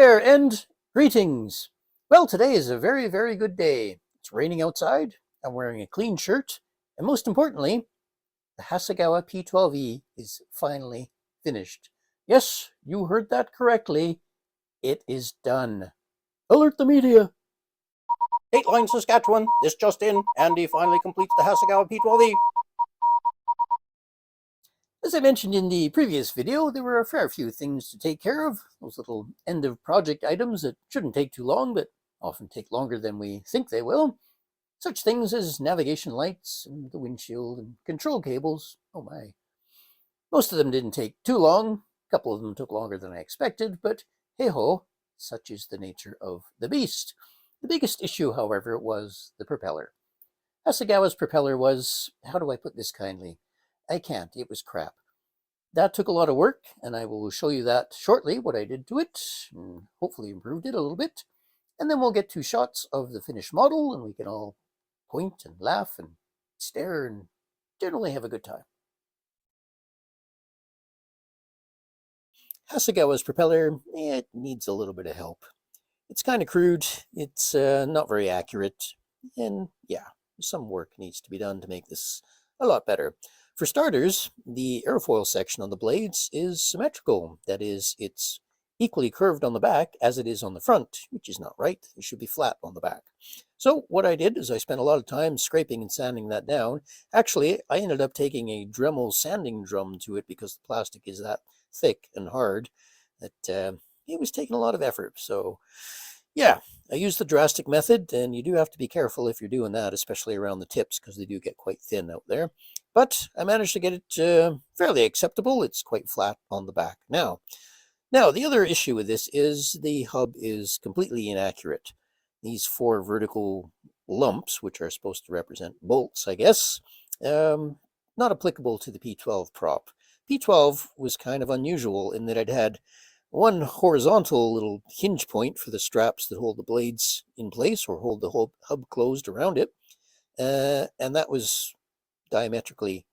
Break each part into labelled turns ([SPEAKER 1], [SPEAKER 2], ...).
[SPEAKER 1] there, and greetings. Well, today is a very, very good day. It's raining outside, I'm wearing a clean shirt, and most importantly, the Hasegawa P-12E is finally finished. Yes, you heard that correctly. It is done. Alert the media. Dateline Saskatchewan, this just in, Andy finally completes the Hasegawa P-12E. As I mentioned in the previous video, there were a fair few things to take care of. Those little end-of-project items that shouldn't take too long, but often take longer than we think they will. Such things as navigation lights, and the windshield, and control cables. Oh my. Most of them didn't take too long. A couple of them took longer than I expected, but hey-ho, such is the nature of the beast. The biggest issue, however, was the propeller. Hasegawa's propeller was, how do I put this kindly? I can't, it was crap. That took a lot of work, and I will show you that shortly, what I did to it, and hopefully improved it a little bit. And then we'll get 2 shots of the finished model, and we can all point and laugh and stare and generally have a good time. Hasegawa's propeller, it needs a little bit of help. It's kind of crude, it's not very accurate, and yeah, some work needs to be done to make this a lot better. For starters, the airfoil section on the blades is symmetrical. That is, it's equally curved on the back as it is on the front, which is not right. It should be flat on the back. So what I did is I spent a lot of time scraping and sanding that down. Actually, I ended up taking a Dremel sanding drum to it because the plastic is that thick and hard that it was taking a lot of effort. So yeah, I used the drastic method, and you do have to be careful if you're doing that, especially around the tips because they do get quite thin out there. But I managed to get it fairly acceptable. It's quite flat on the back now. Now, the other issue with this is the hub is completely inaccurate. These 4 vertical lumps, which are supposed to represent bolts, I guess, not applicable to the P-12 prop. P-12 was kind of unusual in that it had one horizontal little hinge point for the straps that hold the blades in place or hold the whole hub closed around it. And that was diametrically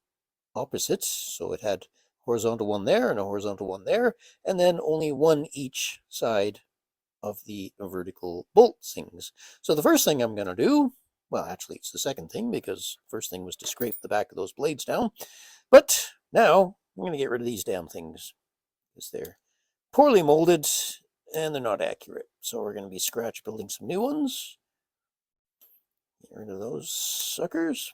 [SPEAKER 1] opposite. So it had horizontal one there and a horizontal one there, and then only one each side of the vertical bolt things. So the first thing I'm going to do, well, actually it's the second thing, because first thing was to scrape the back of those blades down. But now I'm going to get rid of these damn things because they're poorly molded and they're not accurate. So we're going to be scratch building some new ones. Get rid of those suckers.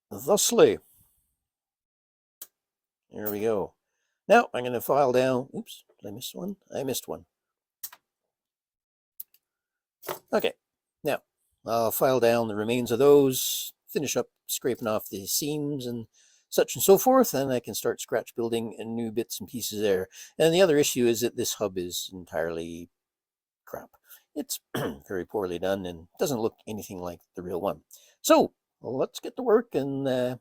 [SPEAKER 1] Thusly. There we go. Now I'm going to file down. Oops, did I miss one? I missed one. Okay, now I'll file down the remains of those, finish up scraping off the seams and such and so forth, and I can start scratch building and new bits and pieces there. And the other issue is that this hub is entirely crap. It's very poorly done and doesn't look anything like the real one. So let's get to work and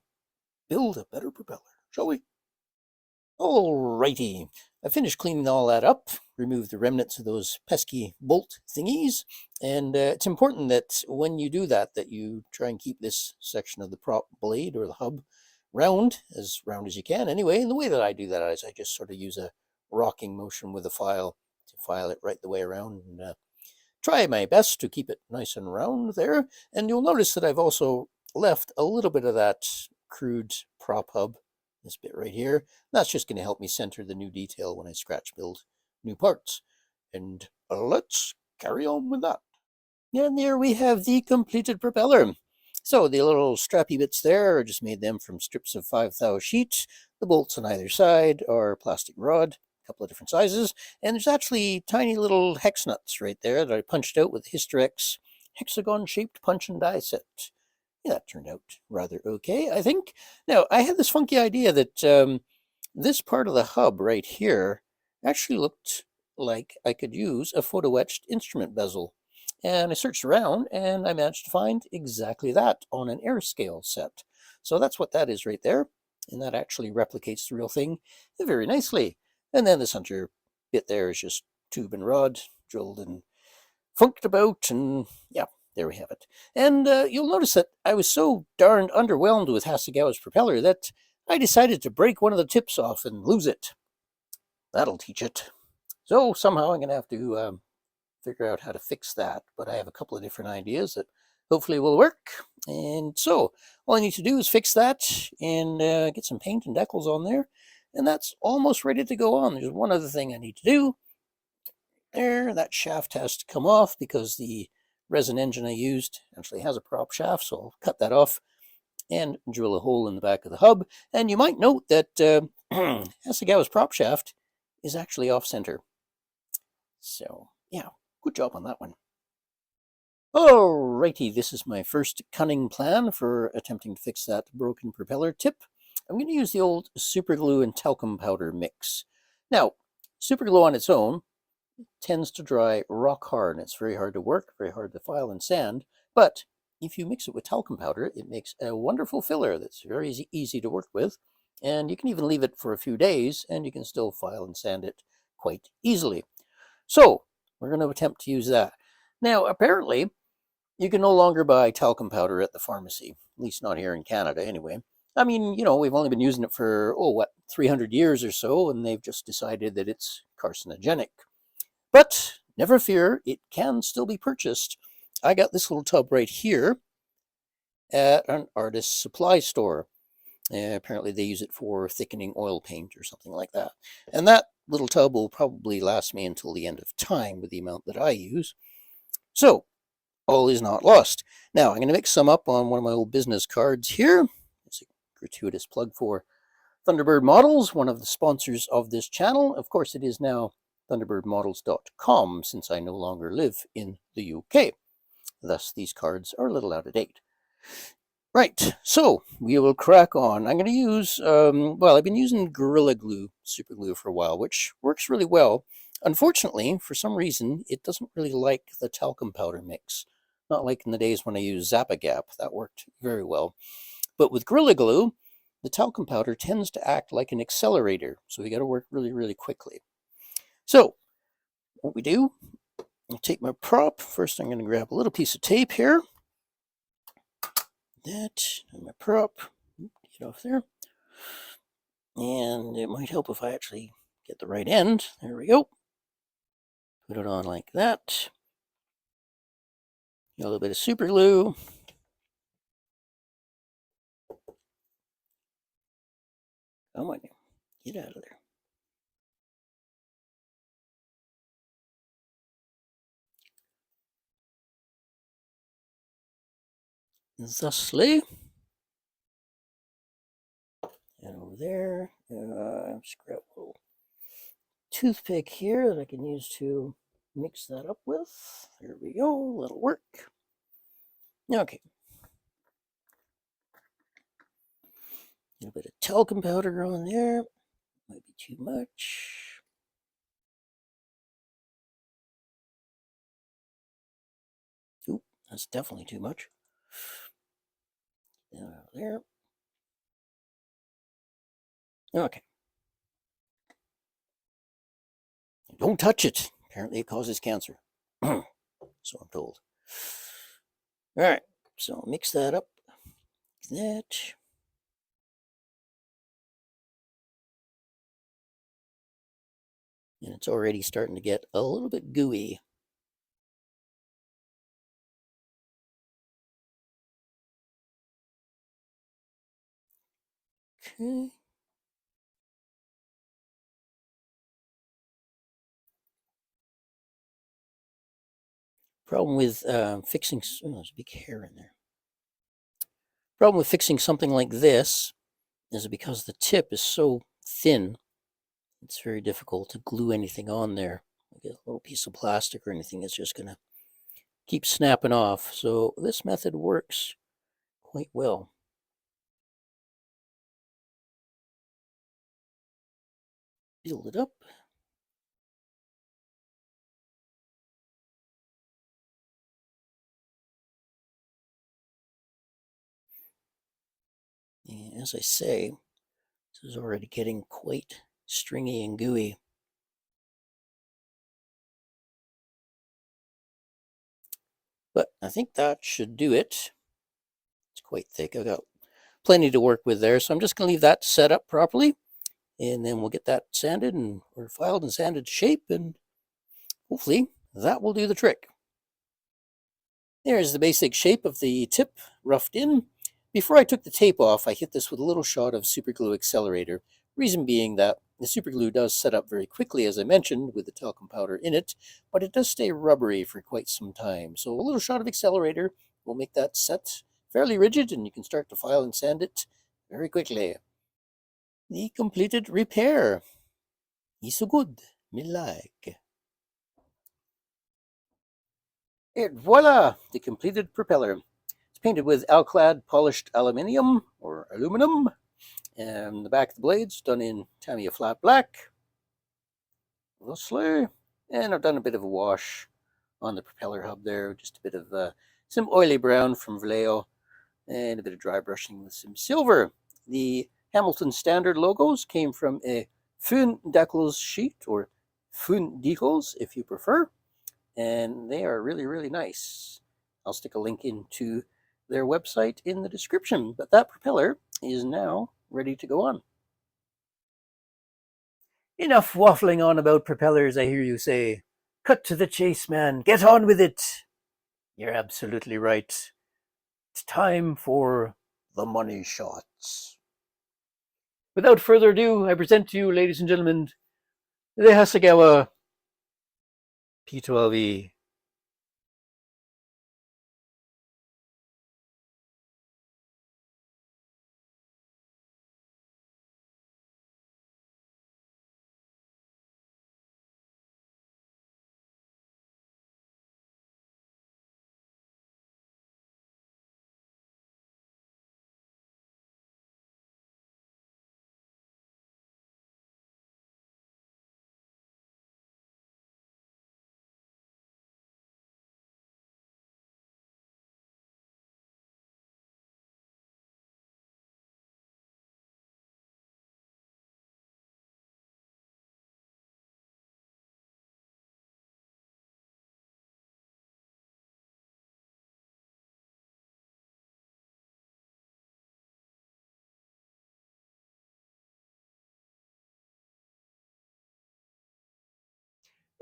[SPEAKER 1] build a better propeller, shall we? Alrighty, I finished cleaning all that up, removed the remnants of those pesky bolt thingies, and it's important that when you do that, that you try and keep this section of the prop blade or the hub round as you can anyway. And the way that I do that is I just sort of use a rocking motion with a file to file it right the way around, and try my best to keep it nice and round there. And you'll notice that I've also left a little bit of that crude prop hub, this bit right here. That's just going to help me center the new detail when I scratch build new parts. And let's carry on with that. And there we have the completed propeller. So the little strappy bits there, I just made them from strips of 5,000 sheet. The bolts on either side are plastic rod, a couple of different sizes. And there's actually tiny little hex nuts right there that I punched out with the Hysterex hexagon-shaped punch and die set. Yeah, that turned out rather okay, I think. Now, I had this funky idea that this part of the hub right here actually looked like I could use a photo-etched instrument bezel. And I searched around, and I managed to find exactly that on an AirScale set. So that's what that is right there, and that actually replicates the real thing very nicely. And then the center bit there is just tube and rod drilled and funked about, and yeah, there we have it. And you'll notice that I was so darned underwhelmed with Hasegawa's propeller that I decided to break one of the tips off and lose it. That'll teach it. So somehow I'm going to have to figure out how to fix that, but I have a couple of different ideas that hopefully will work. And so all I need to do is fix that and get some paint and decals on there, and that's almost ready to go on. There's one other thing I need to do. There, that shaft has to come off because the resin engine I used actually has a prop shaft, so I'll cut that off and drill a hole in the back of the hub. And you might note that Hasegawa's prop shaft is actually off-center. So yeah, good job on that one. Alrighty, this is my first cunning plan for attempting to fix that broken propeller tip. I'm going to use the old super glue and talcum powder mix. Now, super glue on its own tends to dry rock hard, and it's very hard to work, very hard to file and sand, but if you mix it with talcum powder, it makes a wonderful filler that's very easy to work with, and you can even leave it for a few days and you can still file and sand it quite easily. So we're going to attempt to use that. Now, apparently, you can no longer buy talcum powder at the pharmacy, at least not here in Canada anyway. I mean, you know, we've only been using it for, 300 years or so, and they've just decided that it's carcinogenic. But never fear, it can still be purchased. I got this little tub right here at an artist's supply store. Apparently they use it for thickening oil paint or something like that. And that little tub will probably last me until the end of time with the amount that I use. So, all is not lost. Now, I'm going to mix some up on one of my old business cards here. It's a gratuitous plug for Thunderbird Models, one of the sponsors of this channel. Of course, it is now thunderbirdmodels.com since I no longer live in the UK. Thus, these cards are a little out of date. Right, so we will crack on. I'm going to use, I've been using Gorilla Glue, super glue for a while, which works really well. Unfortunately, for some reason, it doesn't really like the talcum powder mix. Not like in the days when I used Zap-A-Gap. That worked very well. But with Gorilla Glue, the talcum powder tends to act like an accelerator, so we got to work really, really quickly. So, what we do, I'll take my prop. First, I'm going to grab a little piece of tape here. That, and my prop, get off there. And it might help if I actually get the right end. There we go. Put it on like that. A little bit of super glue. Come on, get out of there. Thusly. And over there, just grab a little toothpick here that I can use to mix that up with. There we go, that'll work. Okay. A little bit of talcum powder on there. Might be too much. Oop, that's definitely too much. There. Okay. Don't touch it. Apparently it causes cancer. So I'm told. All right, so mix that up. That. And it's already starting to get a little bit gooey. Okay. Problem with fixing, there's a big hair in there. Problem with fixing something like this is because the tip is so thin, it's very difficult to glue anything on there. Like a little piece of plastic or anything is just going to keep snapping off. So this method works quite well. Build it up. And as I say, this is already getting quite stringy and gooey. But I think that should do it. It's quite thick. I've got plenty to work with there, so I'm just going to leave that set up properly. And then we'll get that sanded and or filed and sanded to shape, and hopefully that will do the trick. There's the basic shape of the tip roughed in. Before I took the tape off, I hit this with a little shot of superglue accelerator. Reason being that the superglue does set up very quickly, as I mentioned, with the talcum powder in it, but it does stay rubbery for quite some time. So a little shot of accelerator will make that set fairly rigid, and you can start to file and sand it very quickly. The completed repair. He's so good, me like. And voila, the completed propeller. It's painted with alclad polished aluminium or aluminum, and the back of the blade's done in Tamiya flat black. Thusly, and I've done a bit of a wash on the propeller hub there, just a bit of some oily brown from Vallejo, and a bit of dry brushing with some silver. The Hamilton Standard logos came from a Fun Decals sheet, or Fun Decals if you prefer, and they are really, really nice. I'll stick a link into their website in the description, but that propeller is now ready to go on. Enough waffling on about propellers, I hear you say. Cut to the chase, man. Get on with it. You're absolutely right. It's time for the money shots. Without further ado, I present to you, ladies and gentlemen, the Hasegawa P-12E.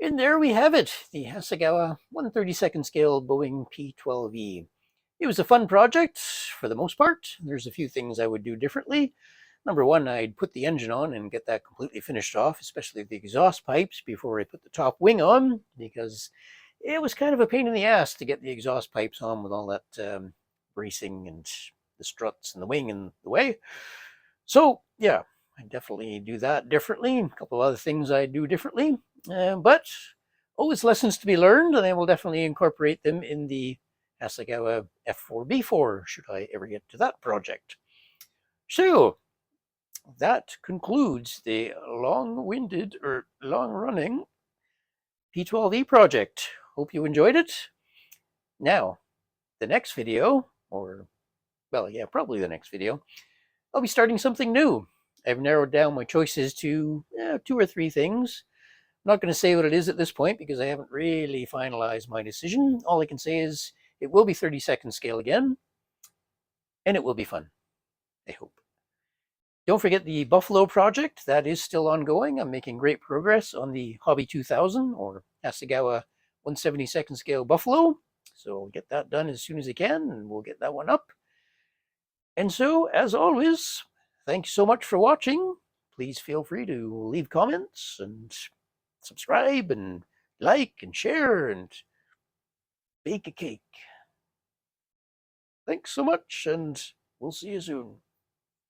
[SPEAKER 1] And there we have it, the Hasegawa 1/32nd scale Boeing P-12E. It was a fun project for the most part. There's a few things I would do differently. Number one, I'd put the engine on and get that completely finished off, especially the exhaust pipes, before I put the top wing on, because it was kind of a pain in the ass to get the exhaust pipes on with all that bracing and the struts and the wing in the way. So, yeah, I definitely do that differently. A couple of other things I do differently, but always lessons to be learned, and I will definitely incorporate them in the Hasegawa F4B4 should I ever get to that project. So, that concludes the long-winded or long-running P-12E project. Hope you enjoyed it. Now, the next video, or, well, yeah, probably the next video, I'll be starting something new. I've narrowed down my choices to 2 or 3 things. I'm not going to say what it is at this point because I haven't really finalized my decision. All I can say is it will be 32nd scale again, and it will be fun, I hope. Don't forget the Buffalo project. That is still ongoing. I'm making great progress on the Hobby 2000 or Hasegawa 1/72nd scale Buffalo. So I'll get that done as soon as I can, and we'll get that one up. And so, as always, thanks so much for watching. Please feel free to leave comments and subscribe and like and share and bake a cake. Thanks so much, and we'll see you soon.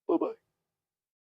[SPEAKER 1] Bye-bye.